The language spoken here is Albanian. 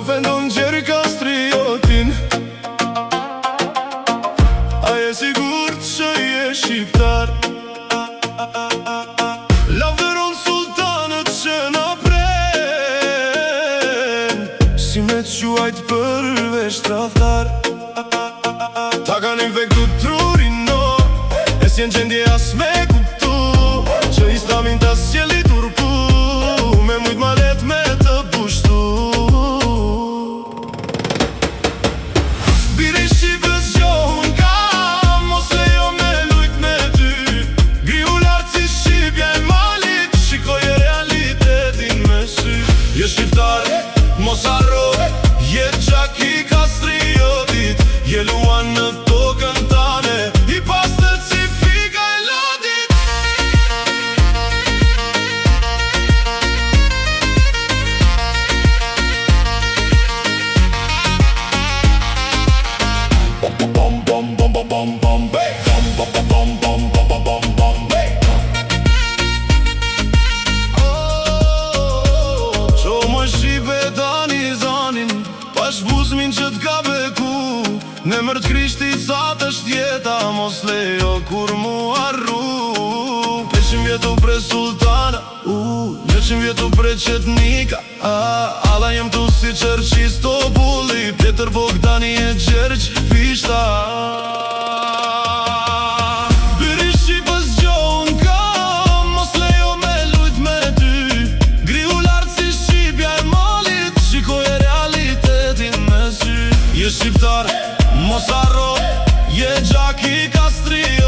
vendon gjeri kastriotin, a je sigurt që je shqiptar? Lavdëron sultanët që na pren, si me të quajt përveç tradhtar. Ta kan infektu trurin, no, e s'jen gjendje as me kuptu që islamin ta s'jeli turpu, me mujt ma let me të pushtu. Biri Shqipës gjohun kam, mos lejo me lujt me ty. Griu lartë si Shqipja e Malit, shikoje realitetin me sy. Je shqiptar, mos harro, je gjak i kastriotit, je luan në tokën tane, i pastët si pika e lodit. Bom bom bom bom bom bom bej, bom bom bom bom bom bom bom bom bej. Qo më shqipe tani zanin, pa shbuzmin që t'ka beku, në mërë t'Krishtit sa të shtjeta, mos lejo kur mu arru. 100 vjetu pre sultana, 100 vjetu pre qetnika, alla jem tu si Qerqis Topulli, Pjetër Bogdani e Gjergj Fishta. Biri Shqipës gjohun kam, mos lejo me lujt me ty. Griu lartë si Shqipja e Malit, shikoje realitetin me sy. Je shqiptar, mos harro, je gjak i kastriot.